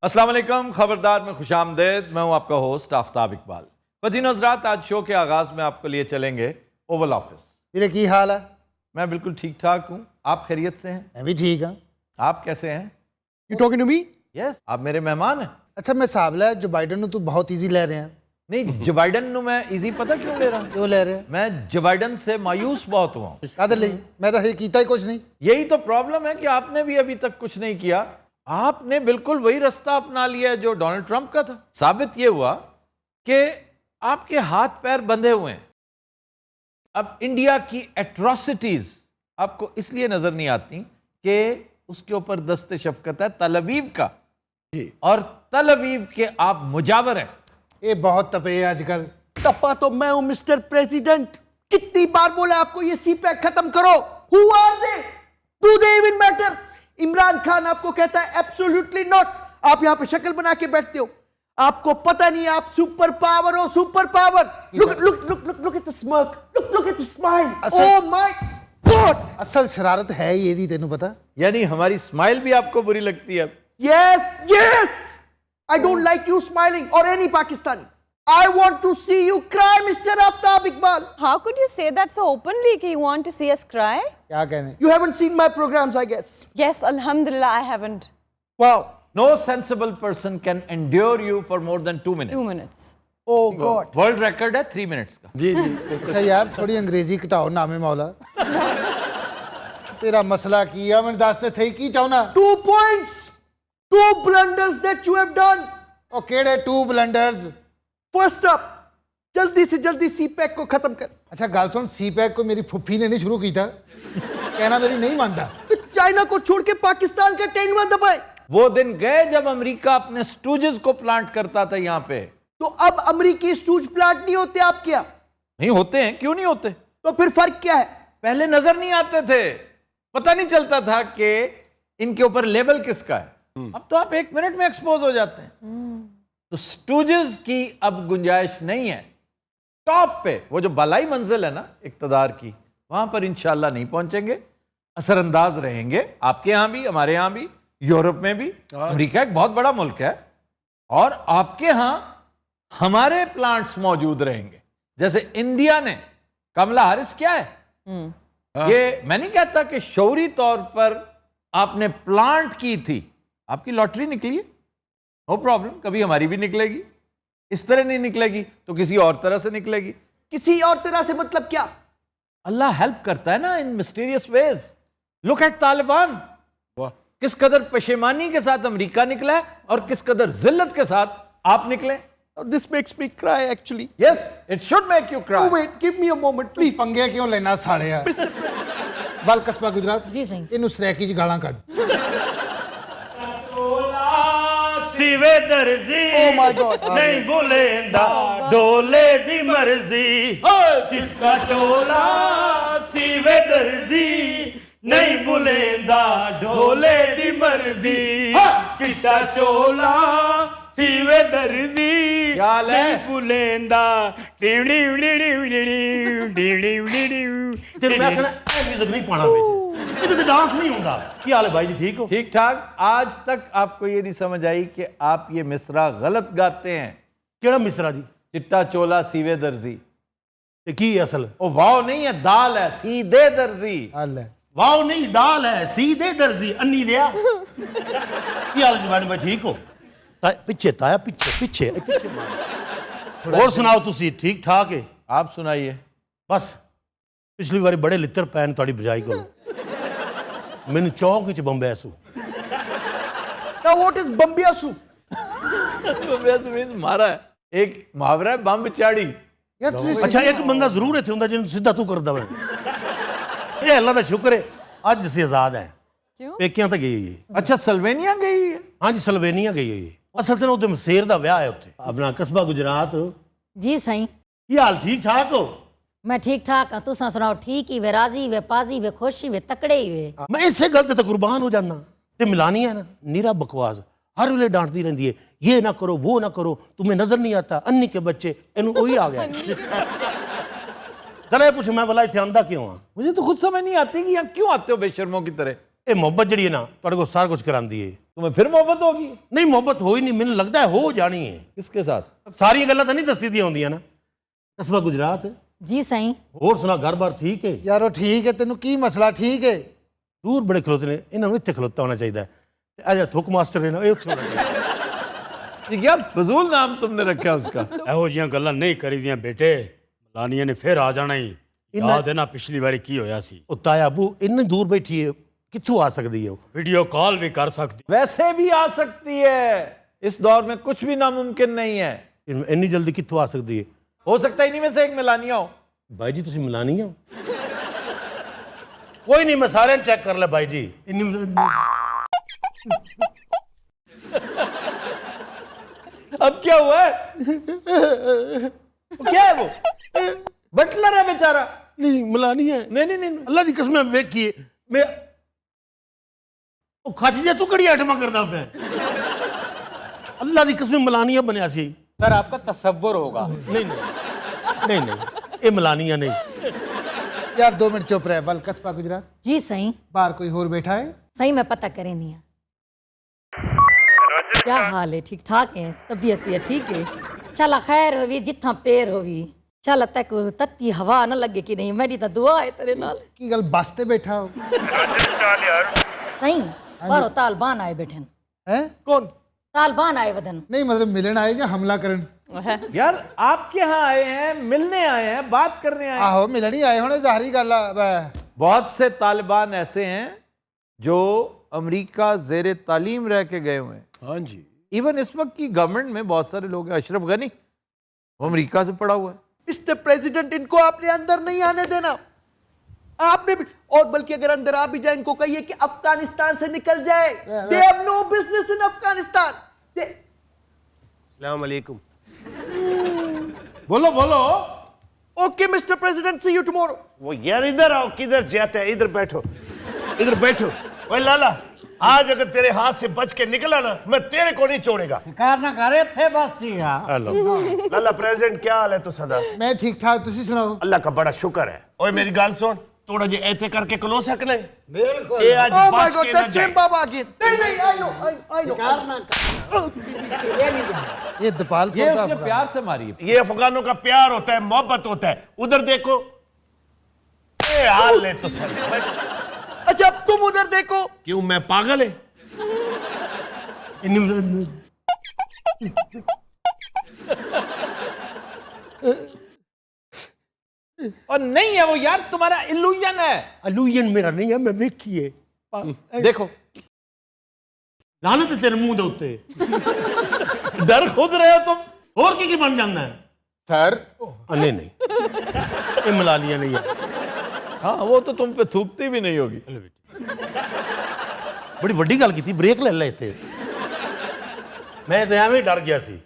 अस्सलाम वालेकुम, खबरदार में खुशामदेद। मैं हूं आपका होस्ट आफ्ताब इकबाल। ख़वातीन हज़रात, आज शो के आगाज़ में आपको लिए चलेंगे ओवल ऑफिस। मेरे की हाल है? मैं बिल्कुल ठीक ठाक हूं। आप खैरियत से हैं? मैं भी ठीक हूँ। आप कैसे हैं? You talking to me? Yes, आप मेरे मेहमान हैं। अच्छा मैं साहब जो बाइडन ਨੂੰ तू बहुत इजी ले रहे हैं। नहीं, जो बाइडन ਨੂੰ मैं इजी पता क्यों ले रहा हूँ? क्यों ले रहे हैं? मैं जो बाइडन से मायूस बहुत हुआ हूँ। कादर ਲਈ मैं तो कीता ही कुछ नहीं। यही तो प्रॉब्लम है कि आपने भी अभी तक कुछ नहीं किया। आपने बिल्कुल वही रास्ता अपना लिया है जो डोनाल्ड ट्रंप का था। साबित यह हुआ कि आपके हाथ पैर बंधे हुए हैं। अब इंडिया की एट्रोसिटीज आपको इसलिए नजर नहीं आती कि उसके ऊपर दस्ते शफकत है तल अवीव का, और तल अवीव के आप मुजावर हैं। ये बहुत तपे है आजकल। तपा तो मैं हूं मिस्टर प्रेसिडेंट। कितनी बार बोला आपको ये सीपैक खत्म करो। Who are they? Do they even matter? Imran Khan आपको कहता है एब्सोल्युटली नॉट। आप यहां पे शक्ल बना के बैठते हो, आपको पता नहीं आप सुपर पावर हो। Super power. Look at the smirk, look at the smile. Oh my God, असल शरारत है ये दी, तेनू पता? यानी हमारी स्माइल भी आपको बुरी लगती है? Yes I don't like you smiling or any Pakistani. I want to see you cry, Mr. Aftab Iqbal. How could you say that so openly? That you want to see us cry? क्या कहने? You haven't seen my programs, I guess. Yes, Alhamdulillah, I haven't. Wow. No sensible person can endure you for more than 2 minutes. 2 minutes. Oh God. World record है 3 minutes का। जी जी। अच्छा यार थोड़ी अंग्रेजी घटाओ नामे मौला। तेरा मसला की है, मैं दस ते सही की चाहना। 2 points. 2 blunders that you have done. ओ केड़े 2 ब्लंडर्स? First up, जल्दी से जल्दी सीपैक को खत्म कर। अच्छा गल सुन, सीपैक को मेरी फुफ्फी ने नहीं शुरू किया, कहना मेरी नहीं मानता। तो चाइना को छोड़ के पाकिस्तान का टेंडवा दबाए। वो दिन गए जब अमेरिका अपने स्टूजेस को प्लांट करता था यहां पे। तो अब अमेरिकी स्टूज प्लांट नहीं होते आप क्या? नहीं होते हैं, क्यों नहीं होते? तो फिर फर्क क्या है? पहले नजर नहीं आते थे, पता नहीं चलता था कि इनके ऊपर लेबल किसका है। अब तो आप 1 मिनट में एक्सपोज हो जाते हैं। तो स्टूजेस की अब गुंजाइश नहीं है। टॉप पे वो जो बलाई मंजिल है ना इक्तदार की, वहां पर इंशाल्लाह नहीं पहुंचेंगे। असरअंदाज रहेंगे, आपके यहां भी, हमारे यहां भी, यूरोप में भी। अमेरिका एक बहुत बड़ा मुल्क है और आपके यहां हमारे प्लांट्स मौजूद रहेंगे। जैसे इंडिया ने कमला हारिस क्या है, ये मैं नहीं कहता कि शौरी तौर पर आपने प्लांट की थी, आपकी लॉटरी निकली है, नो प्रॉब्लम, कभी हमारी भी निकलेगी। इस तरह नहीं निकलेगी तो किसी और तरह से निकलेगी। किसी और तरह से मतलब क्या? अल्लाह हेल्प करता है ना in mysterious ways. Look at Taliban, किस कदर पेशेमानी के साथ अमेरिका निकला है और किस कदर जिल्लत के साथ आप निकले। This makes me cry actually. Yes, it should make you cry. Oh wait, give me a moment please. पंगे क्यों लेना साले यार? वल कस्बा गुजरात जी सही। इनू सरैकी च गालां कढ। सीवे दर्जी Oh my God. नहीं बोलेंदा डोले दी मर्जी। चिट्टा चोला सीवे दर्जी नहीं बोलेंदा डोले दी मर्जी। चिट्टा चोला सीवे दर्जी क्या हाल है? नहीं बोलेंदा। तेरे मैं कहना म्यूजिक नहीं पाना ਵਿੱਚ ਇਹਦੇ ਤੇ डांस नहीं ਹੁੰਦਾ। ਕੀ हाल है भाई जी, ठीक हो? ठीक ठाक। आज तक आपको ये नहीं समझ आई कि आप ये मिसरा गलत गाते हैं। ਕਿਹੜਾ ਮਿਸਰਾ ਜੀ? चिट्टा चोला सीवे दर्जी। ਤੇ ਕੀ ਹੈ ਅਸਲ? ओ वाव नहीं है, दाल है, सीधे दर्जी। हल है। ਵਾਓ ਨਹੀਂ ਦਾਲ ਹੈ, सीधे दर्जी अन्नी दिया। ਕੀ हाल जी मैडम भाई, ठीक हो? ਪਿੱਛੇ ਤਾਇਆ ਪਿੱਛੇ ਮਾਰ। ਹੋਰ ਸੁਣਾਓ ਤੁਸੀਂ, ਠੀਕ ਠਾਕ ਹੈ? आप सुनाइए। ਬਸ ਪਿਛਲੀ ਵਾਰੀ ਬੜੇ ਲਿੱਤਰ ਪੈਣ ਤੁਹਾਡੀ ਬਜਾਈ ਕੋਲ ਮੈਨੂੰ ਚੌਂਕ ਵਿੱਚ ਬੰਬਿਆ ਸੂ। Now what is Bambiasu? मारा है, एक मुहावरा है, बम चाड़ी। यार तुझे ਅੱਛਾ ਇੱਕ ਬੰਦਾ ਜ਼ਰੂਰ ਇੱਥੇ ਹੁੰਦਾ ਜਿਹਨੂੰ ਸਿੱਧਾ ਤੂੰ ਕਰਦਾ ਵਾ। ਇਹ ਅੱਲਾ ਦਾ ਸ਼ੁਕਰ ਹੈ ਅੱਜ ਅਸੀਂ ਆਜ਼ਾਦ ਹੈ। क्यों? ਪੇਕਿਆਂ ਤੇ ਗਈ ਹੋਈ ਹੈ। अच्छा सल्वेनिया गई है? ਹਾਂਜੀ ਸਲਵੇਨੀਆ ਗਈ ਹੋਈ ਹੈ। ਅਸਲ ਤੇ ਉਹਦੇ ਮਸੇਰ ਦਾ ਵਿਆਹ ਹੈ ਉੱਥੇ। ਆਪਣਾ ਕਸਬਾ ਗੁਜਰਾਤ। जी सही। ਕੀ ਹਾਲ, ਠੀਕ ਠਾਕ ਹੋ? मैं ठीक ठाक हाँ, तुसा सुनाओ? ठीक ही वे, राजी वे, पाजी वे, खुश ही वे, तकड़े ही वे। मैं इसे गल ते कुर्बान हो जाना। ते मिलानी है ना, नीरा बकवास हर वेले डांटती रहती है, ये ना करो वो ना करो, तुम्हें नजर नहीं आता अन्नी के बच्चे। इनू वही आ गया। चले पूछ मैं भला इतने आंदा क्यों हाँ? मुझे तो खुद समझ नहीं आती कि यहाँ क्यों आते हो बेशर्मों की तरह। ये मोहब्बत जी है ना, तुहाडे कोल सारा कुछ करांदी है। तुम्हें फिर मोहब्बत होगी? नहीं मोहब्बत हो ही नहीं, मैंने लगता है हो जानी है। किसके साथ? सारी गल्लां तो नहीं दसी दी होंदियां ना। कस्बा गुजरात जी सही। होर सुना घर बार ठीक है? यारो ठीक है, तेनू की मसला? ठीक है। दूर बड़े खलोते ने, इन्होंने इत्थे खलोता होना चाहिए। अजा थुक मास्टर है ना, ये उत्थे होना चाहिए। ये क्या फजूल नाम तुमने रखा उसका? ਇਹੋ ਜਿਹੀਆਂ ਗੱਲਾਂ ਨਹੀਂ ਕਰੀਦੀਆਂ ਬੇਟੇ, ਮਲਾਨੀਆ ਨੇ ਫਿਰ ਆ ਜਾਣਾ ਹੀ। याद है ना पिछली बारी की होया सी? ਉਹ ਤਾਇਆ ਅਬੂ ਇੰਨੀ ਦੂਰ ਬੈਠੀ ਹੈ, ਕਿੱਥੋਂ ਆ ਸਕਦੀ ਹੈ ਉਹ? वीडियो कॉल भी कर सकती। वैसे भी आ सकती है, इस दौर में कुछ भी नामुमकिन नहीं है। ਇੰਨੀ ਜਲਦੀ ਕਿੱਥੋਂ ਆ ਸਕਦੀ ਹੈ? हो सकता है इन्हीं में से एक मिलानिया हो। भाई जी ਤੁਸੀਂ ਮਿਲਾਨੀ ਹੋ? ਕੋਈ ਨਹੀਂ, ਮੈਂ ਸਾਰਿਆਂ ਨੂੰ ਚੈੱਕ ਕਰ ਲਿਆ ਭਾਈ ਜੀ। अब क्या हुआ है? क्या है वो? बटलर है बेचारा। नहीं मिलानी है। नहीं नहीं नहीं अल्लाह की कसम वेखिए मैं ਉਹ ਖੱਚ ਜੇ ਤੂੰ ਕਿਹੜੀ ਆਈਟਮਾਂ ਕਰਦਾ ਪਿਆ? ਅੱਲਾ ਦੀ ਕਸਮ ਮਲਾਨੀਆ ਬਣਿਆ ਸੀ। सर आपका तसव्वुर होगा। नहीं नहीं नहीं ये मलानिया नहीं। यार 2 मिनट चुप रहे। बल कस्बा गुजरात जी सही। बाहर कोई और बैठा है? सही मैं पता करे नहीं है। क्या हाल है? ठीक ठाक है? तबीयत सी है? ठीक है। चला खैर होवी, जिथा पैर होवी। चल तक तत्ती हवा न लगे कि नहीं, मेरी तो दुआ है तेरे नाल। की गल बस ते बैठा हो? नहीं बारो तालिबान आए बैठे न। हैं? कौन? तालिबान आए वदन। नहीं मतलब मिलन आए या हमला करन? यार आपके यहाँ आए हैं, मिलने आए हैं, बात करने आए हैं। आहो मिलन ही आए होने, जाहिर गल है। बहुत से तालिबान ऐसे हैं जो अमेरिका ज़ेरे तालीम रह के गए हुए हैं। हाँ जी। इवन इस वक्त की गवर्नमेंट में बहुत सारे लोग हैं। अशरफ गनी वो अमेरिका से पढ़ा हुआ है। मिस्टर प्रेसिडेंट, इनको आपने अंदर नहीं आने देना। आपने भी, और बल्कि अगर अंदर आ भी जाए इनको कहिए कि अफगानिस्तान से निकल जाए। They have no business in Afghanistan. अस्सलाम वालेकुम। बोलो बोलो। Okay Mister President, see you tomorrow. वो यार इधर आओ, किधर जाते हैं? इधर बैठो, इधर बैठो। ओए लाला, आज अगर तेरे हाथ से बच के निकला ना, मैं तेरे को नहीं छोड़ेगा। करना करे थे बस सीगा। हेलो लाला प्रेसिडेंट, क्या हाल है तू सदा? मैं ठीक ठाक, तुसी सुनाओ। अल्लाह का बड़ा शुक्र है। ओए मेरी गाल सुन, थोड़ा जे ऐसे करके खलो सकने। बिल्कुल। ये आज ओह माय बच गॉड, के ना दैट्स जाए। हिम बाबा अगेन। नहीं नहीं, आई नो आई नो। ये दपाल ये उसने प्यार से मारी है। ये अफगानों का प्यार होता है, मोहब्बत होता है। उधर देखो, ये हाल है तो सर। अच्छा अब तुम उधर देखो। क्यों, मैं पागल है? और नहीं है वो यार, तुम्हारा इल्यूजन है। अलूयन मेरा नहीं है, मैं वेखिए देखो लानत है तेरे मुंह दे उत्ते। डर खुद रहे हो तुम। और की बन जाना है? सर नहीं नहीं ये मलानिया नहीं है। हाँ वो तो तुम पे थूकती भी नहीं होगी। बड़ी वड्डी गल की, ब्रेक ले ले इत्थे। मैं तो एवं डर गया सी।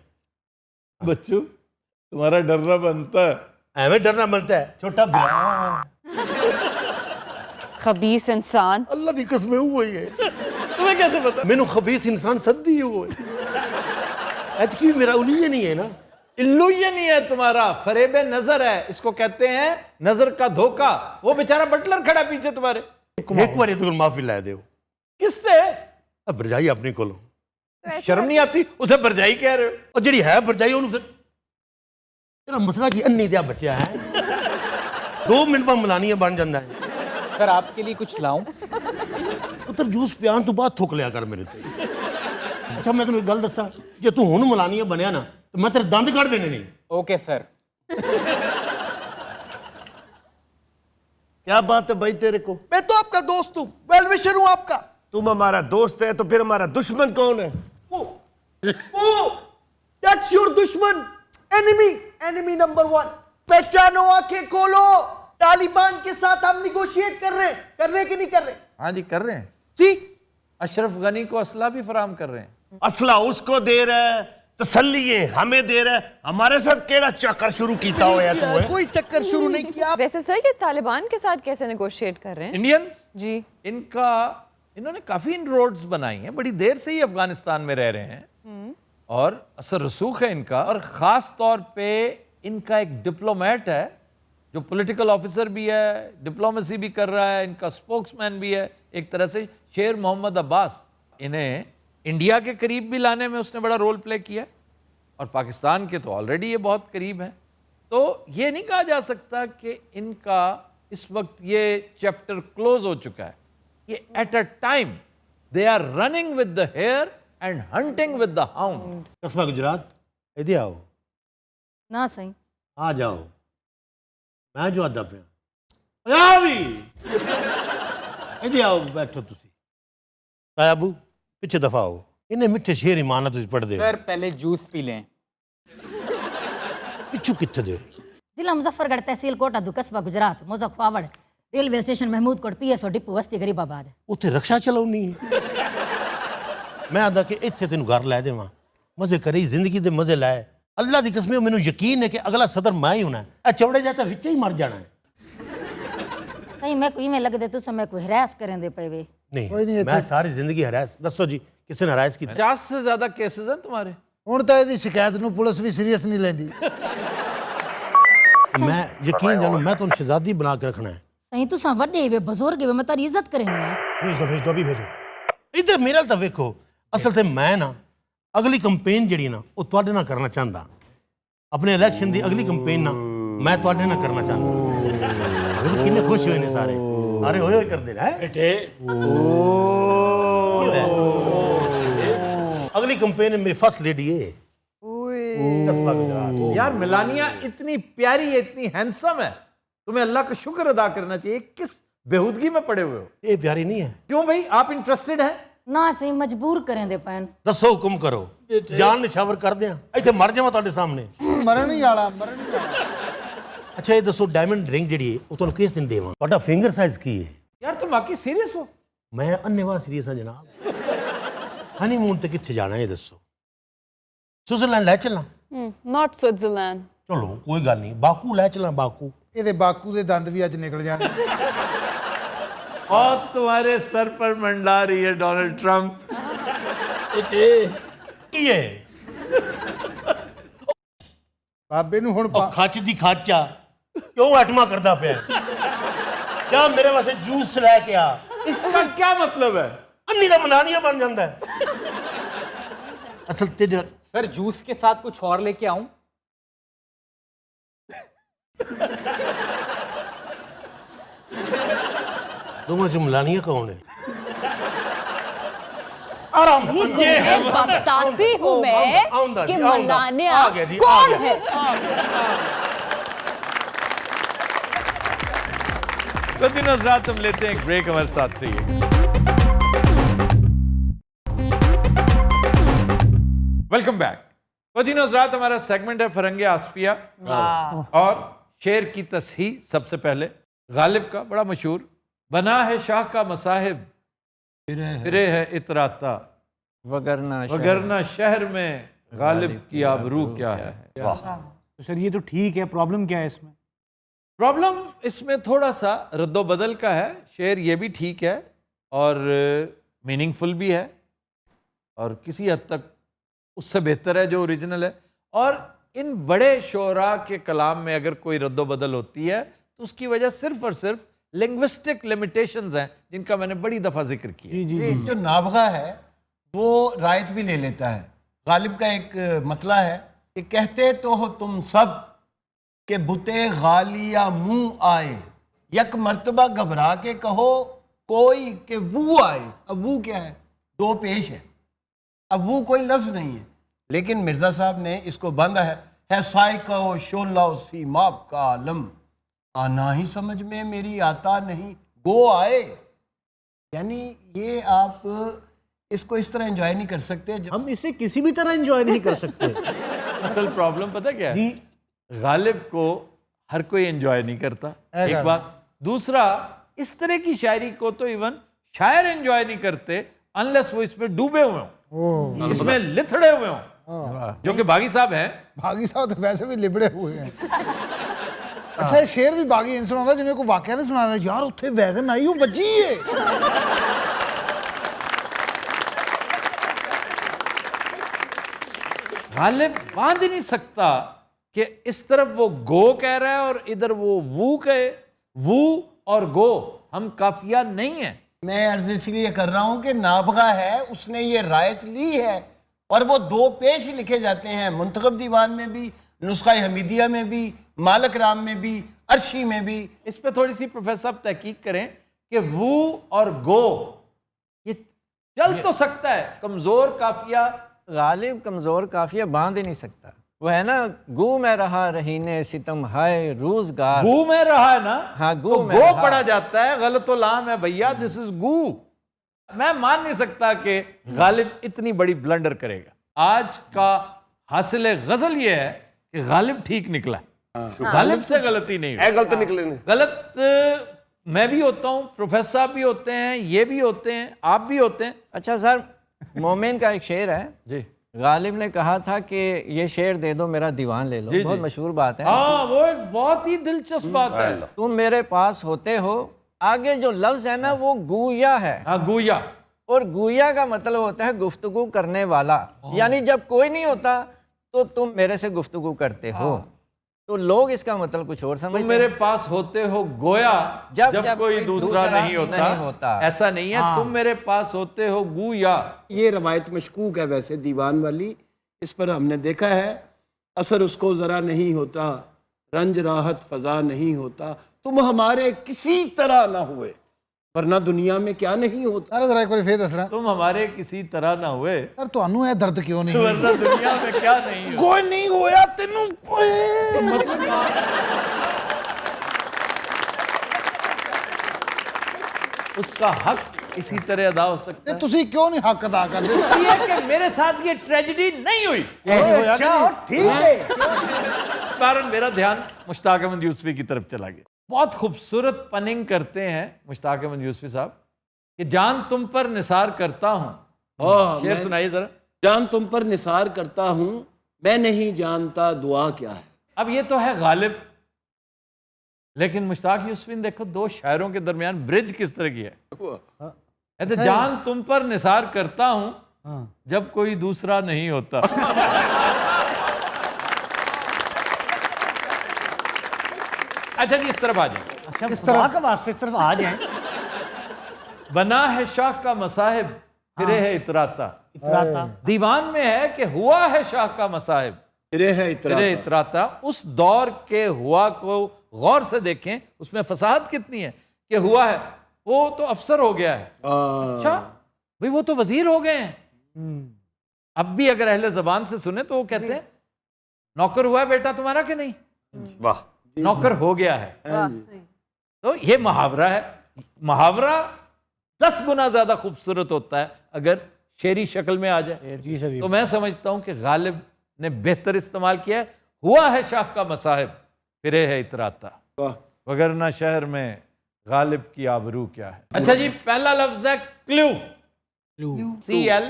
बच्चू तुम्हारा डरना बनता है। एवं डरना बनता है, छोटा ब्याह। खबीस इंसान। अल्लाह की कसम हुआ ही है। तुम्हें कैसे पता? मैनू खबीस इंसान सदी हुआ है। एतकी मेरा उलिया नहीं है ना। इल्यूजन ही है तुम्हारा, फरेब नजर है, इसको कहते हैं नजर का धोखा। वो बेचारा बटलर खड़ा पीछे तुम्हारे। एक बार तो माफी लै दो। किससे? अब भरजाई अपनी कोलों। शर्म नहीं आती? उसे भरजाई कह रहे हो? और जी है भरजाई उन्होंने फिर तेरा मसला की अन्नी दिया बच्चा है। 2 मिनट में मलानिया बन जाता है। सर आपके लिए कुछ लाऊं? पुत्र जूस पियान तो बाद थुक लिया कर मेरे से। अच्छा मैं तुम्हें गल दसा, जे तू हुण मलानिया बनया ना तो मैं तेरे दंद कढ़ देने नहीं। Okay sir. क्या बात है भाई तेरे को? मैं तो आपका दोस्त हूं, वेल विशर हूं आपका। तुम हमारा दोस्त है तो फिर हमारा दुश्मन कौन है? दैट्स योर दुश्मन, एनिमी, एनिमी नंबर 1। पहचानो, आंखें खोलो। तालिबान के साथ हम निगोशिएट कर रहे हैं कि नहीं कर रहे? हाँ जी कर रहे हैं। जी, अशरफ गनी को असला भी फराम कर रहे हैं। असला उसको दे रहा है, तसल्ली ये हमें दे रहा है। हमारे साथ केड़ा चक्कर शुरू कीता होया तू है? कोई चक्कर शुरू नहीं किया। वैसे सर ये तालिबान के साथ कैसे नेगोशिएट कर रहे हैं? इंडियंस जी इन्होंने काफी इनरोड्स बनाई हैं, बड़ी देर से ही अफगानिस्तान में रह रहे हैं और असर रसूख है इनका। और खास तौर पे इनका एक डिप्लोमेट है जो पॉलिटिकल ऑफिसर भी है, डिप्लोमेसी भी कर रहा है, इनका स्पोक्समैन भी है एक तरह से, शेर मोहम्मद अब्बास। इन्हें इंडिया के करीब भी लाने में उसने बड़ा रोल प्ले किया है, और पाकिस्तान के तो ऑलरेडी ये बहुत करीब हैं। तो ये नहीं कहा जा सकता कि इनका इस वक्त ये चैप्टर क्लोज हो चुका है। ये at a time they are running with the hare and hunting with the hound. कस्बा गुजरात इधर आओ, ना सही आ जाओ, मैं जो आदा पे आ भी इधर आओ, बैठो तुसी तायाबू पीछे दफा हो। इन्हें मिठे शेर इमानत पढ़ दे सर पहले जूस पी लें। पिछू कितने दे जिला मुजफ्फरगढ़ तहसील कोटा दू कस्बा गुजरात मुजफ्फरवाड़ railway station Mahmood Kot PSO depot बस्ती गरीबाबाद। उत्थे रक्षा चलाउनी मैं आदा कि इत्थे तेन घर लै देवां, मजे करी जिंदगी दे मजे लाए। अल्लाह दी कसम मैनू यकीन है कि अगला सदर मैं ही होना है। ए चौड़े जा तो विच ही मर जाना है। कहीं मैं कोई में लगदे तुस मैं कोई हरास करें दे पे वे नहीं, मैं सारी जिंदगी हरास। दसो जी किसी ने हरास की? 50 से ज्यादा केसेस हैं तुम्हारे। ਹੁਣ ਤਾਂ ਇਹਦੀ ਸ਼ਿਕਾਇਤ ਨੂੰ ਪੁਲਿਸ ਵੀ ਸੀਰੀਅਸ ਨਹੀਂ ਲੈਂਦੀ। मैं यकीन जानू मैं तो शहजादी बना के रखना है। कहीं तुसा वड्डे वे बुजुर्ग वे मैं तारी इज्जत करनी है। भेज दो अभी भेजो। इधर मेरे तो वेखो, असल ते मैं ना अगली कंपेन जड़ी ना वो तुहाडे नाल करना चाहता। अपने इलेक्शन दी अगली कंपेन ना मैं तुहाडे नाल करना चाहता। किन्ने खुश हुए ने सारे, अरे होए करदे ना बेटे अगली कंपेन मेरी फर्स्ट लेडी है कस्बा गुजरात। यार मिलानिया इतनी प्यारी है, इतनी हैंडसम है, तुम्हें अल्लाह का शुक्र अदा करना चाहिए। किस बेहूदगी में पड़े हुए हो? ये प्यारी नहीं है। क्यों भाई, आप इंटरेस्टेड हैं? ना सही मजबूर करें दे पैन। दसो हुक्म करो, जान निछावर कर दियां, इत्थे मर जावां तुहाडे सामने। ਮਰਨ ਹੀ ਵਾਲਾ ਮਰਨ ਹੀ ਵਾਲਾ। अच्छा ये दसो डायमंड रिंग जड़ी है वो तुहानू किस दिन देवां? तुहाडा फिंगर साइज की है? यार तुम वाकई सीरियस हो? मैं अन्नेवाह सीरियस हां जनाब। हनीमून ते कित्थे जाना है ये दसो? स्विट्जरलैंड लै चलां? Not Switzerland. चलो कोई गल नहीं, बाकू लै चलां बाकू। ਇਹਦੇ ਬਾਕੂ ਦੇ ਦੰਦ ਵੀ ਅੱਜ ਨਿਕਲ ਜਾਣੇ। और तुम्हारे सर पर मंडा रही है डोनाल्ड ट्रंप। की है ਬਾਬੇ ਨੂੰ ਹੁਣ खच दी खाचा क्यों आटमा करदा पिया? क्या मेरे वास्ते जूस लैके आ? इसका क्या मतलब है? अन्नी दा मनानिया बन जांदा है। असल ते सर जूस के साथ कुछ और लेके आऊं? दोनों से मलानिया कौन है? बताती हूँ मैं कि मलानिया कौन है। तो दिन रात हम लेते हैं एक ब्रेक, हमारे साथ रहिए। Welcome back. तो रात हमारा सेगमेंट है फरंगे आसफिया और शेर की तस्हीह। सबसे पहले गालिब का बड़ा मशहूर, बना है शाह का मसाहिब फिरे है इतराता वगरना शहर में गालिब की आबरू क्या है। तो सर ये तो ठीक है, प्रॉब्लम क्या है इसमें? प्रॉब्लम इसमें थोड़ा सा रद्दोबदल का है। शेर ये भी ठीक है और मीनिंगफुल भी है और किसी हद तक उससे बेहतर है जो ओरिजिनल है। और इन बड़े शोरा के कलाम में अगर कोई रद्दोबदल होती है तो उसकी वजह सिर्फ और सिर्फ लिंग्विस्टिक लिमिटेशंस हैं, जिनका मैंने बड़ी दफ़ा जिक्र किया। जो नाबगा है वो रायत भी ले लेता है। गालिब का एक मतला है कि कहते तो हो तुम सब के बुते गालिया मुंह आए, यक मर्तबा घबरा के कहो कोई के वो आए। अब वो क्या है? दो पेश है। अब वो कोई लफ्ज़ नहीं है, लेकिन मिर्ज़ा साहब ने इसको बांधा है साई कहो शोला सीमाब का आलम, आना ही समझ में मेरी आता नहीं गो आए। यानी ये आप इसको इस तरह एंजॉय नहीं कर सकते। हम इसे किसी भी तरह एंजॉय नहीं कर सकते। असल प्रॉब्लम पता क्या है? गालिब को हर कोई एंजॉय नहीं करता, एक बात। दूसरा, इस तरह की शायरी को तो इवन शायर एंजॉय नहीं करते अनलेस वो इसमें डूबे हुए हों, इसमें लिथड़े हुए हों, जो कि बागी साहब हैं। ਬਾਗੀ ਸਾਹਿਬ ਤਾਂ ਵੈਸੇ ਵੀ ਲਿਬੜੇ ਹੋਏ ਹੈ। ਅੱਛਾ ਇਹ ਸ਼ੇਰ ਵੀ ਬਾਗੀ ਇੰਜ ਸੁਣਾਉਂਦਾ ਜਿਵੇਂ ਕੋਈ ਵਾਕਿਆ ਨਹੀਂ ਸੁਣਾ ਰਿਹਾ। ਯਾਰ ਉੱਥੇ ਵੈਜ਼ਨ ਆਈ ਉਹ ਵੱਜੀ ਏ। गालिब बांध नहीं सकता कि इस तरफ वो गो कह रहा है और इधर वो वू कहे। वू और गो हम काफिया नहीं है, मैं अर्ज इसलिए कर रहा हूं कि नाबगा है, उसने ये रायत ली है और वो 2 पेश ही लिखे जाते हैं, मुंतखब दीवान में भी, नुस्खा हमीदिया में भी, मालक राम में भी, अर्शी में भी। इस पे थोड़ी सी प्रोफेसर साहब तहकीक करें कि वो और गो ये चल तो सकता है, कमजोर काफिया गालिब कमजोर काफिया बांध ही नहीं सकता। वो है ना, गू में रहा रहीने सितम हाय रोजगार। गू में रहा है ना, हाँ, गू तो में गो रहा। पढ़ा जाता है, गलत लाम है भैया, दिस इज गू। मैं मान नहीं सकता कि गालिब इतनी बड़ी ब्लंडर करेगा। आज का हासिल गजल ये है कि गालिब ठीक निकला, गालिब से गलती नहीं हुई। गलत निकले ने। गलत मैं भी होता हूं, प्रोफेसर साहब भी होते हैं, ये भी होते हैं, आप भी होते हैं। अच्छा सर, मोमिन का एक शेर है, जी गालिब ने कहा था कि ये शेर दे दो मेरा दीवान ले लो। जी, बहुत जी। मशहूर बात है। हाँ, वो एक बहुत ही दिलचस्प बात है। तुम मेरे पास होते हो, आगे जो लफ्ज है ना वो गुया है। हाँ, गुया। और गुया का मतलब होता है गुफ्तगू करने वाला, यानी जब कोई नहीं होता तो तुम मेरे से गुफ्तगू करते हो। तो लोग इसका मतलब कुछ और समझते तुम मेरे पास होते हो गोया जब कोई दूसरा नहीं होता। ऐसा नहीं है, तुम मेरे पास होते हो गुया। ये रवायत मशकूक है वैसे दीवान वाली, इस पर हमने देखा है असर उसको ज़रा नहीं होता, रंज राहत फजा नहीं होता, तुम हमारे किसी तरह ना हुए, वरना दुनिया में क्या नहीं होता। अरे जरा एक बार फिर दसना, तुम हमारे किसी तरह ना हुए, सर ਤੁਹਾਨੂੰ ਇਹ दर्द क्यों नहीं वरना दुनिया में क्या नहीं होता। कोई नहीं होया तेनू मतलब उसका हक इसी तरह अदा हो सकता है। ਤੁਸੀਂ क्यों नहीं हक अदा करते? इसलिए कि मेरे साथ ये ट्रेजेडी नहीं हुई। ठीक है। कारण मेरा ध्यान मुश्ताक अहमद यूसुफी की तरफ चला गया। बहुत खूबसूरत पनिंग करते हैं मुश्ताक अहमद यूसुफी साहब कि जान तुम पर निसार करता हूँ। शेर सुनाइए जरा। जान तुम पर निसार करता हूँ, मैं नहीं जानता दुआ क्या है। अब ये तो है गालिब, लेकिन मुश्ताक यूसुफी ने देखो 2 शायरों के दरमियान ब्रिज किस तरह की है। तो जान तुम पर निसार करता हूँ जब कोई दूसरा नहीं होता। अच्छा जी, इस तरफ आ जाए। अच्छा, खुदा का वास्ते इस तरफ आ जाए। बना है शाह का मसाहिब, फिरे है इतराता। इतराता दीवान में है कि हुआ है शाह का मसाहिब, फिरे है फिरे इतराता। उस दौर के हुआ को गौर से देखें, उसमें फसाहत कितनी है कि हुआ है वो तो अफसर हो गया है। अच्छा भाई, वो तो वजीर हो गए हैं। अब भी अगर अहले जबान से सुने तो वो कहते हैं नौकर हुआ है बेटा तुम्हारा कि नहीं, वाह, नौकर हो गया है। तो ये मुहावरा है। मुहावरा 10 गुना ज्यादा खूबसूरत होता है अगर शेरी शक्ल में आ जाए। तो मैं समझता हूं कि गालिब ने बेहतर इस्तेमाल किया है। हुआ है शाह का मसाहिब, फिरे है इतराता, वगरना शहर में गालिब की आबरू क्या है। अच्छा जी, पहला लफ्ज है क्लू। CLUE,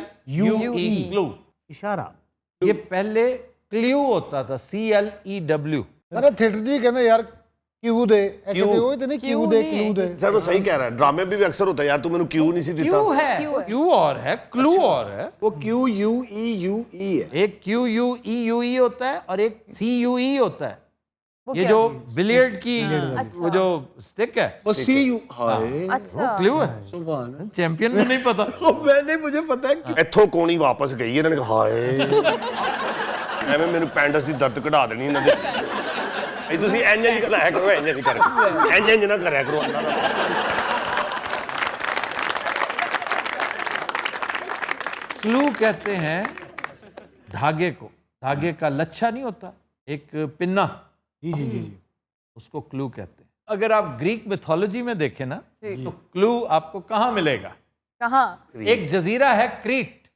क्लू, इशारा। ये पहले क्ल्यू होता था, CLEW। अरे थिएटर जी कहते यार क्यों दे, कहते हो इतने क्यों दे, क्यों दे। सर वो सही कह रहा है, ड्रामे में भी अक्सर होता है यार तू मैंने क्यों नहीं सी देता। क्यू है, क्यू और है, क्लू और है। वो QUEUE है। एक QUEUE होता है और एक CUE होता है। ये जो बिलियर्ड की वो जो स्टिक है, वो CU हाय, वो क्लू है। सुभान अल्लाह। चैंपियन को नहीं पता। मैंने मुझे पता है कि ਇੱਥੋਂ ਕੋਣੀ ਵਾਪਸ ਗਈ ਇਹਨਾਂ ਨੇ ਕਹਾ ਹਾਏ ਐਵੇਂ ਮੈਨੂੰ ਪੈਂਡਸ ਦੀ ਦਰਦ ਕਢਾ ਦੇਣੀ ਇਹਨਾਂ ਦੇ। ਇਹ ਤੁਸੀਂ ਇੰਜ ਨਹੀਂ ਕਰਾਇਆ ਕਰੋ, ਇੰਜ ਨਹੀਂ ਕਰੋ, ਇੰਜ ਨਾ ਕਰਿਆ ਕਰੋ ਅੱਲਾ ਦਾ। क्लू कहते हैं धागे को, धागे का लच्छा नहीं होता, एक पिन्ना, जी जी जी जी, उसको क्लू कहते हैं। अगर आप ग्रीक मिथोलॉजी में देखें ना तो क्लू आपको कहाँ मिलेगा? कहाँ? एक जजीरा है क्रीट,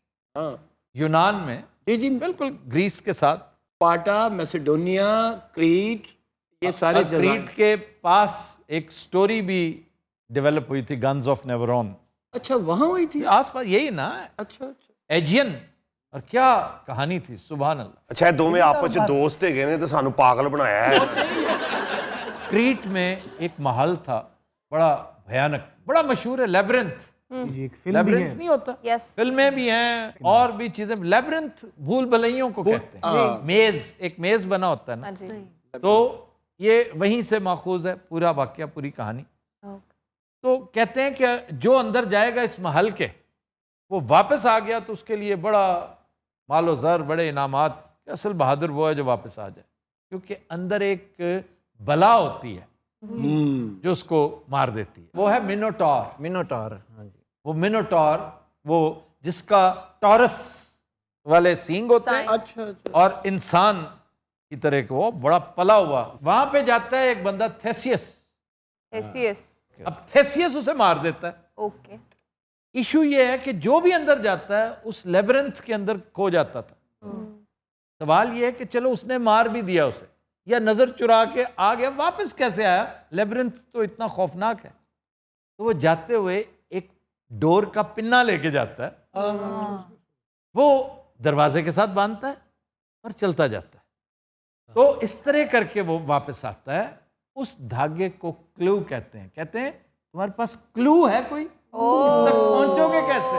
यूनान में, जी जी बिल्कुल ग्रीस के साथ। स्पार्टा, मैसेडोनिया, क्रीट, ये सारे और क्रीट के पास एक स्टोरी भी डेवलप हुई थी, गन्स ऑफ नेवरोन। अच्छा, वहां हुई थी। आसपास यही ना, अच्छा अच्छा, एजियन। और क्या कहानी थी, सुभान अल्लाह। ਅੱਛਾ ਇਹ ਦੋਵੇਂ ਆਪਸ ਚ ਦੋਸਤ ਹੈਗੇ ਨੇ ਤੇ ਸਾਨੂੰ ਪਾਗਲ ਬਣਾਇਆ ਹੈ। क्रीट में एक महल था, बड़ा भयानक, बड़ा मशहूर है, लेब्रिंथ। जी, एक फिल्म भी लेब्रिंथ है। नहीं होता, यस। फिल्में भी हैं और भी चीजें। लेब्रिंथ भूल भलैयों को कहते हैं। मेज, एक मेज बना होता है ना, हाँ जी। तो ये वहीं से माखूज है पूरा वाकया, पूरी कहानी। तो कहते हैं कि जो अंदर जाएगा इस महल के, वो वापस आ गया तो उसके लिए बड़ा मालो ज़र, बड़े इनामात। असल बहादुर वो है जो वापस आ जाए, क्योंकि अंदर एक बला होती है जो उसको मार देती है। वो है मिनोटॉर। मिनोटॉर, हाँ जी। वो मिनोटॉर, वो जिसका टॉरस वाले सींग होते हैं, अच्छा और इंसान की तरह के वो बड़ा पला हुआ। वहां पे जाता है एक बंदा थेसियस। अब थेसियस उसे मार देता है। ओके। इशू ये है कि जो भी अंदर जाता है उस लेबरिंथ के अंदर खो जाता था। सवाल ये है कि चलो उसने मार भी दिया उसे, या नजर चुरा के आ गया, वापस कैसे आया? लेबरिंथ तो इतना खौफनाक है। तो वो जाते हुए एक डोर का पिन्ना लेके जाता है, वो दरवाजे के साथ बांधता है और चलता जाता है। तो इस तरह करके वो वापस आता है। उस धागे को क्लू कहते हैं। कहते हैं तुम्हारे पास क्लू है कोई, इस तक पहुंचोगे कैसे?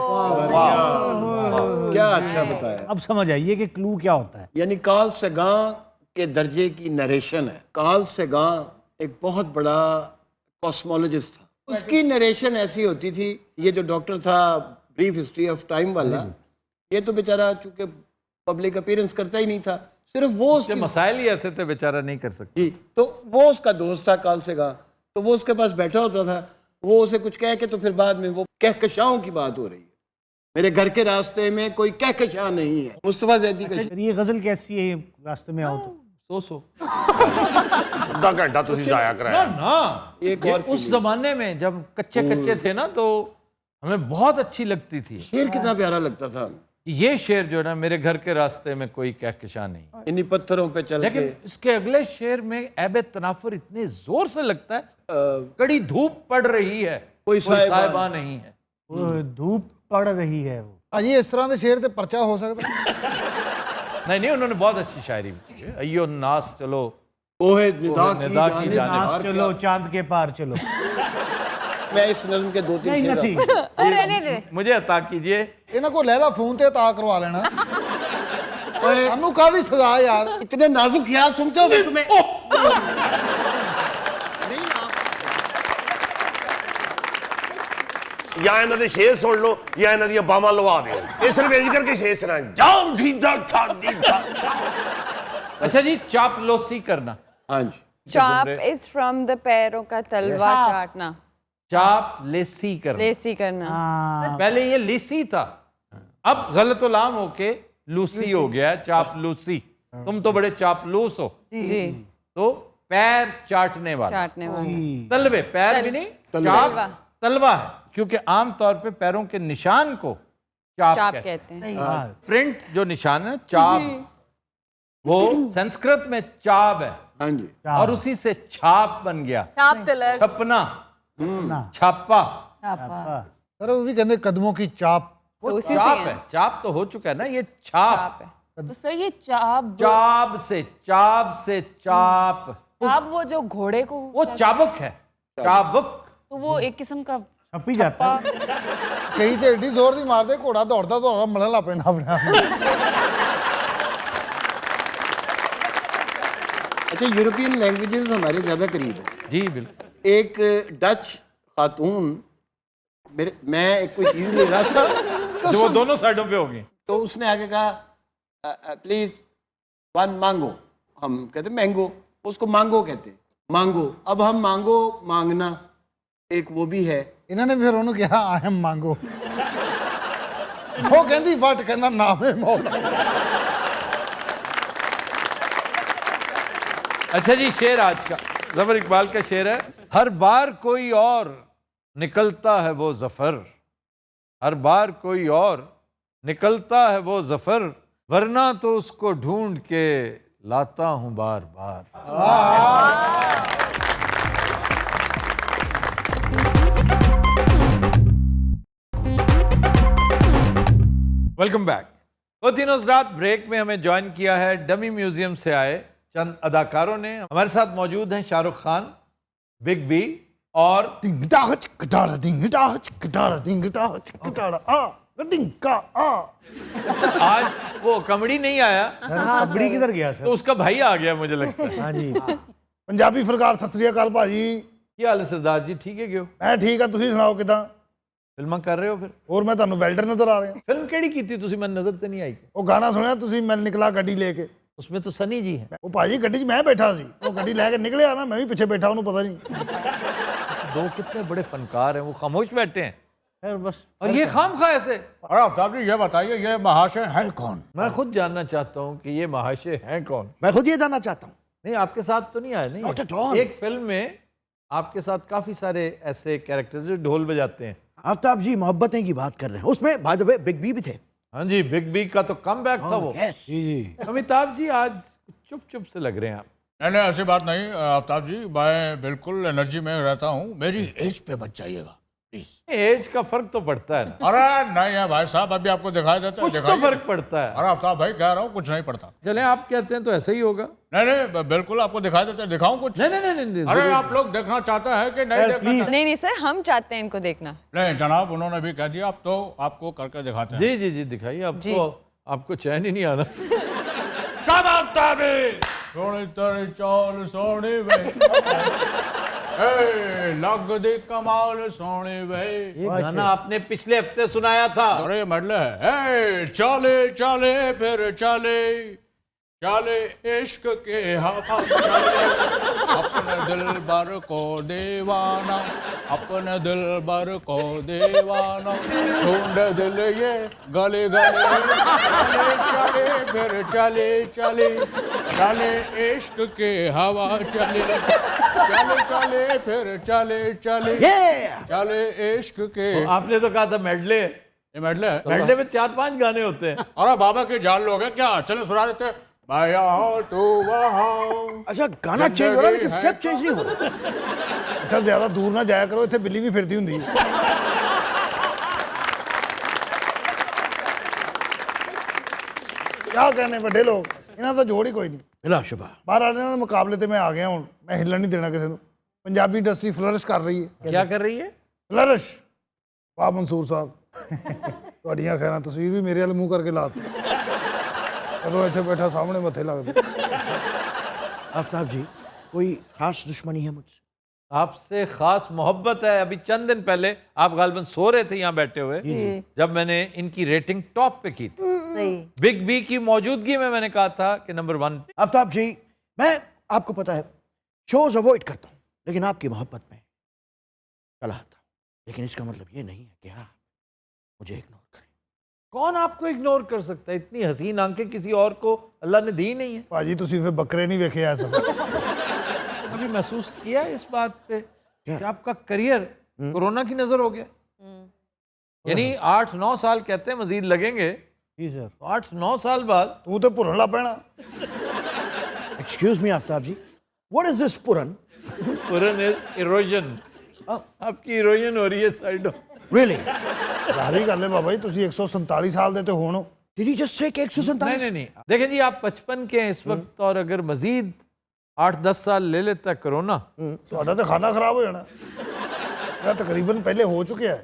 क्या अच्छा बताया। अब समझ आइए कि क्लू क्या होता है। यानी कार्ल सेगान के दर्जे की नरेशन है। कार्ल सेगान एक बहुत बड़ा कॉस्मोलॉजिस्ट था। उसकी नरेशन ऐसी होती थी, ये जो डॉक्टर था ब्रीफ हिस्ट्री ऑफ टाइम वाला, ये तो बेचारा चूंकि पब्लिक अपीयरेंस करता ही नहीं था, सिर्फ वो उसके मसाइल ही ऐसे थे, बेचारा नहीं कर सकता। जी, तो वो उसका दोस्त था कार्ल सेगान, तो वो उसके पास बैठा होता था। वो उसे कुछ कह के तो फिर बाद में वो कहकशाओं की बात हो रही है, मेरे घर के रास्ते में कोई कहकशा नहीं है। मुस्तफा जैदी का ये गजल कैसी है, रास्ते में आओ तो सो ਅੱਧਾ ਘੰਟਾ ਤੁਸੀਂ ਜ਼ਾਇਆ ना ਕਰਾਇਆ। ना एक ये और उस जमाने में जब कच्चे कच्चे थे ना, तो हमें बहुत अच्छी लगती थी। शेर कितना प्यारा लगता था। ये शेर जो है ना, मेरे घर के रास्ते में कोई कहकशा नहीं। इन्हीं पत्थरों पे चल के लेकिन इसके अगले शेर में ऐब तनाफुर इतने जोर से लगता है, कड़ी धूप पड़ रही है, कोई साहिबा नहीं है। वो धूप पड़ रही है वो। अजी इस तरह के शेर ते परचा हो सकता है? नहीं नहीं, उन्होंने बहुत अच्छी शायरी की है। अयो नास चलो ओहे निदा निदा की की जाने नाच चलो चांद के पार चलो। मैं इस नज़्म के दो तीन नहीं शेर नहीं सर रहने दे। मुझे अता कीजिए। इन्हां को लैला फोन ते ता करवा लेना। सानू काहदी सजा यार। इतने नाजुक ख्याल सुनते हो तुम्हें। ਜਾਂ ਇਹਨਾਂ ਦੇ ਸ਼ੇਰ ਸੁਣ ਲਓ ਜਾਂ ਇਹਨਾਂ ਦੀਆਂ ਬਾਵਾਂ ਲਵਾ ਦਿਓ। ਇਹ ਸਿਰਫ ਇੰਜ ਕਰਕੇ ਸ਼ੇਰ ਸੁਣਾ ਜਾਮ ਸੀਦਾ ਠਾਡੀ। अच्छा जी, चापलोसी करना। हाँ जी, चाप इज फ्रॉम द पैरों का तलवा चाटना। चाप लेसी करना। लेसी करना। पहले ये लेसी था, अब गलत लाम होके लूसी हो गया है, चापलूसी। तुम तो बड़े चापलूस हो। जी। तो पैर चाटने वाला, चाटने वाला। तलवे, पैर भी नहीं, चाप तलवा है, क्योंकि आम तौर पे पैरों के निशान को चाप कहते हैं। प्रिंट जो निशान है चाप, वो संस्कृत में चाप है, हाँ जी। और उसी से छाप बन गया। चाप तिलक। छपना, छापा। सर वो भी कहते कदमों की चाप। वो तो उसी से चाप है। है, चाप तो हो चुका है ना, ये छाप चाप है। तो सर ये चाप चाप से चाप चाप वो जो घोड़े को वो चाबुक है, चाबुक। तो वो एक किस्म का छपी जाता है। कई तो एडी जोर दी मारते घोड़ा दौड़ता दौड़ता मलण लग पैंदा अपने आप। अच्छा, यूरोपियन लैंग्वेजेस हमारे ज़्यादा करीब है। जी बिल्कुल। एक डच खातून, मैं एक कोई चीज़ ले रहा था जो वो दोनों साइडों पे होगी, तो उसने आगे कहा प्लीज वन मांगो। हम कहते मैंगो, उसको मांगो कहते, मांगो। अब हम मांगो मांगना एक वो भी है। इन्होंने फिर उन्होंने कहा आई एम मांगो। वो कहती फट कहना नाम है मौला। अच्छा जी, शेर आज का ज़फर इकबाल का शेर है। हर बार कोई और निकलता है वो ज़फर, हर बार कोई और निकलता है वो ज़फर, वरना तो उसको ढूंढ के लाता हूं बार बार। Welcome back. वो तीनों रात ब्रेक में हमें ज्वाइन किया है डमी म्यूजियम से आए चंद अदाकारों ने। हमारे साथ मौजूद हैं शाहरुख खान, बिग बी और आज वो कॉमेडी नहीं आया, कबड्डी किधर गया सर? तो उसका भाई आ गया मुझे लगता है। हाँ जी। पंजाबी फुलकार सत श्री अकाल भाजी। ਕੀ ਹਾਲ ਹੈ ਸਰਦਾਰ ਜੀ ਠੀਕ ਹੈਗੇ ਹੋ ਮੈਂ ਠੀਕ ਆ ਤੁਸੀਂ ਸੁਣਾਓ ਕਿਦਾਂ ਫਿਲਮਾਂ ਕਰ ਰਹੇ ਹੋ ਫਿਰ ਹੋਰ ਮੈਂ ਤੁਹਾਨੂੰ ਵੈਲਡਰ ਨਜ਼ਰ ਆ ਰਿਹਾ फिल्म ਕਿਹੜੀ ਕੀਤੀ ਤੁਸੀਂ ਮੈਨੂੰ ਨਜ਼ਰ ਤੇ ਨਹੀਂ ਆਈ ਉਹ ਗਾਣਾ ਸੁਣਿਆ ਤੁਸੀਂ ਮੈਂ ਨਿਕਲਾ ਗੱਡੀ ਲੈ ਕੇ उसमें तो सनी जी हैं ਉਹ ਭਾਜੀ ਗੱਡੀ 'ਚ ਮੈਂ ਬੈਠਾ ਸੀ ਉਹ ਗੱਡੀ ਲੈ ਕੇ ਨਿਕਲਿਆ ਨਾ ਮੈਂ ਵੀ ਪਿੱਛੇ ਬੈਠਾ ਉਹਨੂੰ ਪਤਾ ਨਹੀਂ दो कितने बड़े फनकार हैं वो खामोश बैठे हैं खैर बस और ये खाम खा ऐसे और आफ्ताब जी ये बताइए ये महाशय है कौन? मैं खुद जानना चाहता हूँ कि ये महाशय हैं कौन मैं खुद ये जानना चाहता हूँ। नहीं आपके साथ तो नहीं आए Not at नहीं all. एक फिल्म में आपके साथ काफी सारे ऐसे कैरेक्टर्स जो ढोल बजाते हैं आफ्ताब जी मोहब्बतें की बात कर रहे हैं, उसमें by the way big B भी थे। हाँ जी बिग बी का तो कम बैक था वो यस जी जी अमिताभ जी आज चुप चुप से लग रहे हैं आप नहीं ऐसी बात नहीं आफ्ताब जी मैं बिल्कुल एनर्जी में रहता हूँ मेरी एज पे मत जाइएगा प्लीज। एज का फर्क तो पड़ता है ना अरे नहीं है भाई साहब अभी आपको दिखाई देता है कुछ तो दिखाइए। फर्क पड़ता है अरे आफ्ताब भाई कह रहा हूँ कुछ नहीं पड़ता। चले आप कहते हैं तो ऐसे ही होगा नहीं बिल्कुल आपको दिखाई देता है दिखाऊं कुछ? नहीं नहीं नहीं, नहीं अरे जरूर। आप लोग देखना चाहते हैं कि नहीं देखना चाहते? नहीं नहीं सर हम चाहते हैं इनको देखना। नहीं जनाब उन्होंने भी कह दिया अब तो आपको करके दिखाते हैं। जी जी जी दिखाइए जी। आपको चैन ही नहीं आना कब आफ्ताब सोनी तेरी चाल सोनी वे ए लग दे कमाल सोनी वे। ये गाना आपने पिछले हफ्ते सुनाया था अरे मडले है ए चले चले फिर चले चले इश्क के हवा चले अपने दिल भर को दीवाना अपने दिल भर को दीवाना ढूंढ दिल ये गले गले चले चले फिर चले चले चले इश्क के हवा चले चले चले फिर चले चले चले इश्क के। आपने तो कहा था मेडले ये मेडले है? मेडले में 4-5 गाने होते हैं अरे बाबा के जान लोग हैं क्या चले सुना देते मैं यहाँ तू वहाँ। अच्छा गाना चेंज हो रहा है लेकिन स्टेप चेंज नहीं हो रहा। ਅੱਛਾ ਜ਼ਿਆਦਾ ਦੂਰ ਨਾ ਜਾਇਆ ਕਰੋ ਇੱਥੇ ਬਿੱਲੀ ਵੀ ਫਿਰਦੀ ਹੁੰਦੀ ਹੈ ਕਿਆ ਕਹਿੰਦੇ ਵੱਡੇ ਲੋਕ ਇਹਨਾਂ ਦਾ ਜੋੜ ਹੀ ਕੋਈ ਨਹੀਂ मिला शुभा ਬਾਹਰ ਵਾਲਿਆਂ ਦੇ ਮੁਕਾਬਲੇ ਤੇ ਮੈਂ ਆ ਗਿਆ ਹੁਣ ਮੈਂ ਹਿੱਲਣ ਨਹੀਂ ਦੇਣਾ ਕਿਸੇ ਨੂੰ ਪੰਜਾਬੀ ਇੰਡਸਟਰੀ ਫਲਰਿਸ਼ ਕਰ ਰਹੀ ਹੈ क्या कर रही है ਫਲਰਿਸ਼ ਵਾਹ ਮਨਸੂਰ ਸਾਹਿਬ ਤੁਹਾਡੀਆਂ ਖੈਰਾਂ ਤਸਵੀਰ ਵੀ ਮੇਰੇ ਵਾਲੇ ਮੂੰਹ ਕਰਕੇ ਲਾਤੀ ਕਦੋਂ ਇੱਥੇ ਬੈਠਾ ਸਾਹਮਣੇ ਮੱਥੇ ਲੱਗਦੇ आफ्ताब जी कोई खास दुश्मनी है मुझसे? आपसे खास मोहब्बत है अभी चंद दिन पहले आप गालिबन सो रहे थे यहाँ बैठे हुए जब मैंने इनकी रेटिंग टॉप पे की थी बिग बी की मौजूदगी में मैंने कहा था कि नंबर 1 आफ्ताब जी मैं आपको पता है शोज अवॉइड करता हूँ लेकिन आपकी मोहब्बत में चला आता हूँ लेकिन इसका मतलब ये नहीं है कि आप मुझे इग्नोर करें। कौन आपको इग्नोर कर सकता है इतनी हसीन आंखें किसी और को अल्लाह ने दी नहीं है ਭਾਜੀ ਤੁਸੀਂ ਫਿਰ ਬੱਕਰੇ ਨਹੀਂ ਵੇਖੇ ਐ ਸਭ कभी महसूस किया इस बात पे कि आपका करियर कोरोना की नजर हो गया यानी 8-9 साल कहते हैं मजीद लगेंगे जी सर तो 8-9 साल बाद ਤੂੰ ਤੇ ਭੁਰਨ ਲੱਗ ਪੈਣਾ excuse me Aftab ji what is this पुरन? पुरन इज इरोजन आपकी इरोजन हो रही है साइडों रियली ਜ਼ਾਹਰੀ ਗੱਲ ਹੈ ਬਾਬਾ ਜੀ ਤੁਸੀਂ 147 ਸਾਲ ਦੇ ਤੇ ਹੋਣ डिड यू जस्ट से कि 147? नहीं देखें जी आप 55 के हैं इस वक्त और अगर मजीद 8-10 साल ले लेता है कोरोना ਤੁਹਾਡਾ ਤਾਂ ਖਾਣਾ ਖਰਾਬ ਹੋ ਜਾਣਾ ਮੇਰਾ ਤਕਰੀਬਨ ਪਹਿਲੇ ਹੋ ਚੁੱਕਿਆ ਹੈ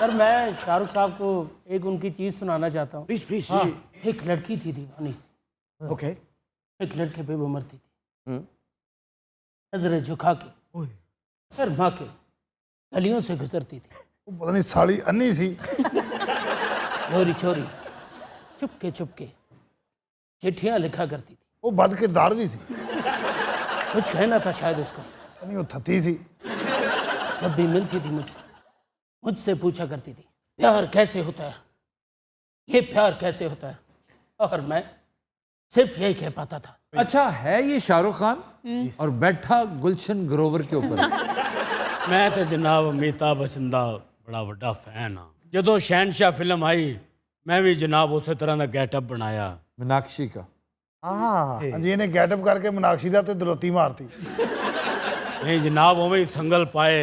सर मैं शाहरुख साहब को एक उनकी चीज़ सुनाना चाहता हूँ। प्लीज प्लीज हाँ, एक लड़की थी दीवानी सी, ओके एक लड़के पे वो मरती थी नजरें झुका के शर्मा के गलियों से गुजरती थी ਉਹ ਪਤਾ ਨਹੀਂ ਸਾਲੀ ਅੰਨੀ ਸੀ चोरी चोरी चुपके चुपके चिट्ठियाँ लिखा करती थी ਉਹ ਬਦ ਕਿਰਦਾਰ ਵੀ ਸੀ कुछ कहना था शायद उसको ਨਹੀਂ ਉਹ ਥੱਤੀ ਸੀ जब भी मिलती थी मुझसे पूछा करती थी प्यार कैसे होता है, ये प्यार कैसे होता है, और मैं सिर्फ यही कह पाता था अच्छा है ये शाहरुख खान और बैठा गुलशन ग्रोवर के ऊपर मैं तो जनाब अमिताभ बच्चन दा बड़ा वड्डा फैन हाँ ਜਦੋਂ शहनशाह फिल्म आई मैं भी जनाब उस तरह का गैटअप बनाया मीनाक्षी का ਹਾਂਜੀ ਇਹਨੇ ਗੈਟਅਪ ਕਰਕੇ ਮਨਾਕਸ਼ੀ ਦਾ ਤੇ ਦਲੋਤੀ ਮਾਰਤੀ नहीं जनाब उवें ही संगल पाए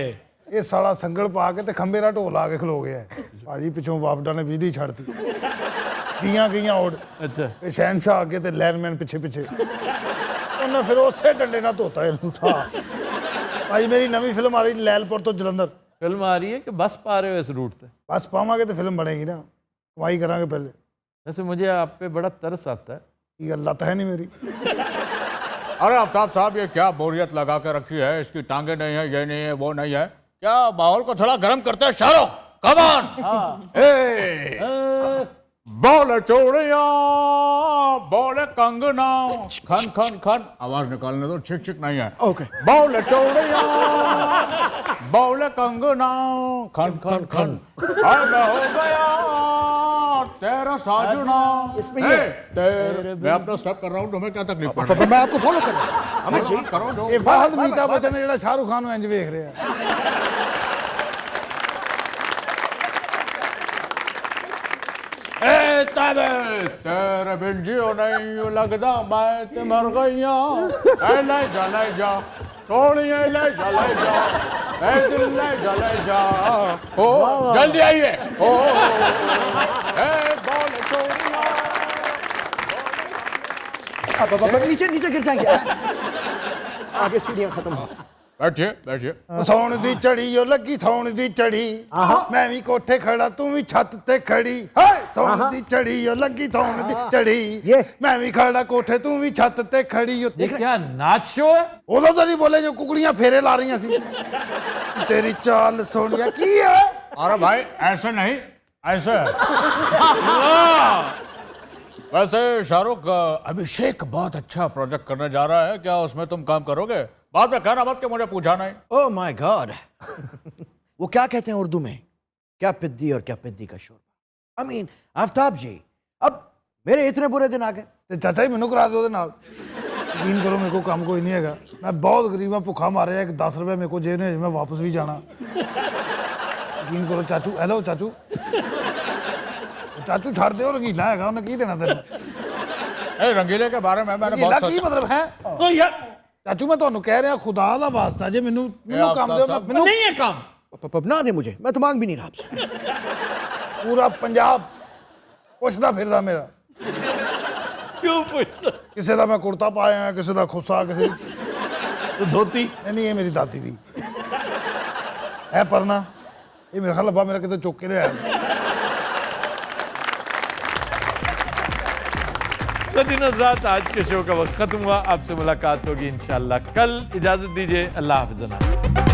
ਇਹ ਸਾਲਾ ਸੰਗਲ ਪਾ ਕੇ ਤੇ ਖੰਬੇ ਦਾ ਢੋਲ ਲਾ ਕੇ ਖਲੋ ਗਿਆ ਭਾਜੀ ਪਿੱਛੋਂ ਵਾਪਡਾ ਨੇ ਬਿਜਲੀ ਛੱਡਤੀ ਦੀਆਂ ਗਈਆਂ ਓੜ अच्छा ਤੇ ਸ਼ਹਿਨਸ਼ਾਹ ਅੱਗੇ ਤੇ ਲੈਨਮੈਨ ਪਿੱਛੇ ਪਿੱਛੇ ਉਹਨੇ ਫਿਰ ਉਸੇ ਡੰਡੇ ਨਾਲ ਧੋਤਾ ਇਹਨੂੰ ਸਾ ਭਾਈ ਮੇਰੀ ਨਵੀਂ ਫਿਲਮ ਆ ਰਹੀ ਲੈਲਪੁਰ ਤੋਂ ਜਲੰਧਰ फिल्म आ रही है कि बस पा रहे हो इस रूट पे ਬਸ ਪਾਵਾਂਗੇ ਤੇ ਫਿਲਮ ਬਣੇਗੀ ਨਾ ਕਮਾਈ ਕਰਾਂਗੇ ਪਹਿਲੇ वैसे मुझे आप पे बड़ा तरस आता है ਇਹ ਗੱਲ ਲੱਤ ਹੈ ਨਹੀਂ ਮੇਰੀ अरे आफ्ताब साहब ये क्या बोरियत लगा के रखी है, इसकी टांगे नहीं है, ये नहीं है, वो नहीं है, क्या माहौल को थोड़ा गर्म करते हैं शाहरुख, कम ऑन। बोले चूड़िया बोले कंगना खन खन खन, आवाज निकालने दो, छिक छिक नहीं है। ओके। बोले चूड़िया बोले कंगना खन खन खन, मैं हो गया तेरा साजना। तेरे मैं अपना स्टेप कर रहा हूँ, तुम्हें क्या तकलीफ पड़ रही है? मैं आपको फॉलो कर रहा हूं अमित जी। करो जो ਇਹ ਬਾਅਦ ਅਮਿਤਾਭ ਬੱਚਨ ਨੇ ਜਿਹੜਾ ਸ਼ਾਹਰੁਖ ਖਾਨ ਨੂੰ ਇੰਜ ਵੇਖ ਰਿਹਾ। ए तबे तेरे बिन जियो नहीं लगदा मैं ते मर गईया, ए ले जा सोनिए ले जा ए दिल ले जा ओ जल्दी आइए ओ ए बोले सोनिया। अब नीचे नीचे गिर जाएंगे, आगे सीढ़ियां खत्म हो। बैठिए बैठिए। ਸੌਣ ਦੀ ਝੜੀ ਓ ਲੱਗੀ ਸੌਣ ਦੀ ਝੜੀ, ਮੈਂ ਵੀ ਕੋਠੇ ਖੜਾ ਤੂੰ ਵੀ ਛੱਤ ਤੇ ਖੜੀ। ਹਾਏ ਸੌਣ ਦੀ ਝੜੀ ਓ ਲੱਗੀ ਸੌਣ ਦੀ ਝੜੀ, ਮੈਂ ਵੀ ਖੜਾ ਕੋਠੇ ਤੂੰ ਵੀ ਛੱਤ ਤੇ ਖੜੀ। ये क्या नाच शो है? ਉਦੋਂ ਤਾਂ ਨਹੀਂ ਬੋਲੇ ਜੋ ਕੁਕੜੀਆਂ ਫੇਰੇ ਲਾ ਰਹੀਆਂ ਸੀ। ਤੇਰੀ ਚਾਲ ਸੋਹਣੀਆ ਕੀ ਹੈ? अरे भाई ऐसे नहीं, ऐसे है। वैसे शाहरुख, अभिषेक बहुत अच्छा प्रोजेक्ट करने जा रहा है, क्या उसमें तुम काम करोगे? बाद में कहना मत कि मुझे पूछा नहीं। ओह माय गॉड, वो क्या कहते हैं उर्दू में, क्या पिद्दी और क्या पिद्दी का शोरबा। आई मीन आफ्ताब जी, अब मेरे इतने बुरे दिन आ गए। ਤੇ ਚਾਚਾ ਜੀ ਮੈਨੂੰ ਕਰਾ ਦਿਓ ਉਹਦੇ ਨਾਲ। ਯਕੀਨ ਕਰੋ ਮੇਰੇ ਕੋਲ ਕੰਮ ਕੋਈ ਨਹੀਂ ਹੈਗਾ, ਮੈਂ ਬਹੁਤ ਗਰੀਬ ਹਾਂ, ਭੁੱਖਾ ਮਾਰਿਆ, ਇੱਕ 10 ਰੁਪਏ ਮੇਰੇ ਕੋਲ ਜੇਬ ਨੇ, ਮੈਂ ਵਾਪਸ ਵੀ ਜਾਣਾ। ਯਕੀਨ ਕਰੋ ਚਾਚੂ। ਹੈਲੋ ਚਾਚੂ, ਚਾਚੂ ਛੱਡ ਦਿਓ, ਰੰਗੀਲਾ ਹੈਗਾ, ਉਹਨੇ ਕੀ ਦੇਣਾ ਤੈਨੂੰ? ए, रंगीले के बारे में मैंने बहुत ਰੰਗੀਲਾ ਕੀ सोचा। ਮਤਲਬ ਹੈ? ਚਾਚੂ ਮੈਂ ਤੁਹਾਨੂੰ ਕਹਿ ਰਿਹਾ, ਖੁਦਾ ਦਾ ਵਾਸਤਾ ਜੇ ਮੈਨੂੰ ਕੰਮ ਦਿਓ, ਮੈਨੂੰ नहीं है काम। ना दे मुझे, मैं तो मांग भी नहीं रहा आपसे। ਪੂਰਾ ਪੰਜਾਬ ਪੁੱਛਦਾ ਫਿਰਦਾ ਮੇਰਾ, क्यों पूछता? ਕਿਸੇ ਦਾ ਮੈਂ ਕੁੜਤਾ ਪਾਇਆ, ਕਿਸੇ ਦਾ ਖੁੱਸਾ, ਕਿਸੇ ਦੀ तो धोती। ਨਹੀਂ, ਇਹ ਮੇਰੀ ਦਾਤੀ ਦੀ ਹੈ ਪਰਨਾ, ਇਹ ਮੇਰਾ ਖਿਆਲ ਲੱਭਾ ਮੇਰਾ ਕਿਤੇ ਚੁੱਕ ਕੇ ਲਿਆਇਆ। तो दिन रात आज के शो का वक्त खत्म हुआ, आपसे मुलाकात होगी इंशाल्लाह कल। इजाजत दीजिए, अल्लाह हाफ़िज़।